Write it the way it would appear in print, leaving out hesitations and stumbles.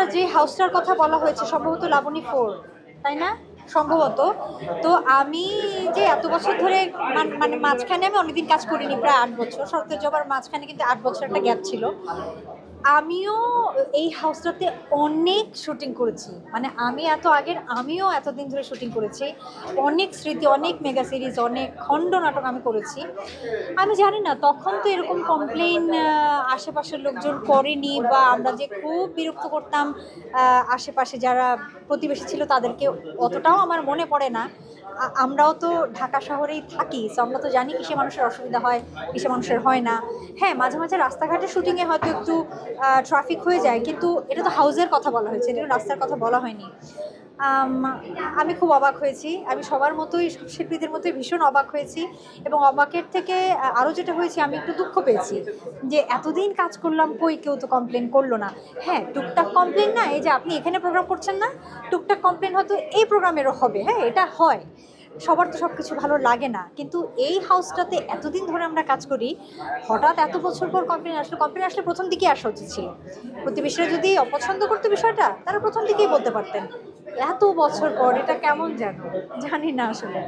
আপনারা যে হাউসটার কথা বলা হয়েছে সম্ভবত লাবণী 4, তাই না? সম্ভবত। তো আমি যে এত বছর ধরে মানে মাঝখানে আমি অনেকদিন কাজ করিনি, প্রায় 8 বছর। শরতের জবার মাঝখানে কিন্তু 8 বছর একটা গ্যাপ ছিল। আমিও এই হাউসটাতে অনেক শুটিং করেছি, মানে আমিও এতদিন ধরে শুটিং করেছি। অনেক স্মৃতি, অনেক মেগা সিরিজ, অনেক খণ্ড নাটক আমি করেছি। আমি জানি না তখন তো এরকম কমপ্লেন আশেপাশের লোকজন করেনি, বা আমরা যে খুব বিরক্ত করতাম আশেপাশে যারা প্রতিবেশী ছিল তাদেরকে, অতটাও আমার মনে পড়ে না। আমরাও তো ঢাকা শহরেই থাকি, সো আমরা তো জানি কিসে মানুষের অসুবিধা হয়, কিসে মানুষের হয় না। হ্যাঁ, মাঝে মাঝে রাস্তাঘাটে শুটিংয়ে হয়তো একটু ট্রাফিক হয়ে যায়, কিন্তু এটা তো হাউসের কথা বলা হয়েছে, এটা রাস্তার কথা বলা হয়নি। আম, আমি খুব অবাক হয়েছি, আমি সবার মতোই, সব শিল্পীদের মতোই ভীষণ অবাক হয়েছি। এবং অবাকের থেকে আরও যেটা হয়েছে, আমি একটু দুঃখ পেয়েছি যে এতদিন কাজ করলাম, কই কেউ তো কমপ্লেন করলো না। হ্যাঁ, টুকটাক কমপ্লেন না, এই যে আপনি এখানে প্রোগ্রাম করছেন না, টুকটাক কমপ্লেন হয়তো এই প্রোগ্রামেরও হবে। হ্যাঁ, এটা হয়, সবার তো সব কিছু ভালো লাগে না, কিন্তু এই হাউসটাতে এতদিন ধরে আমরা কাজ করি, হঠাৎ এত বছর পর কমপ্লেন আসলে প্রথম দিকেই আসা উচিত ছিল। প্রতিবেশীরা যদি অপছন্দ করতো বিষয়টা, তারা প্রথম দিকেই বলতে পারতেন। এত বছর পর এটা কেমন যেন, জানি না আসলে।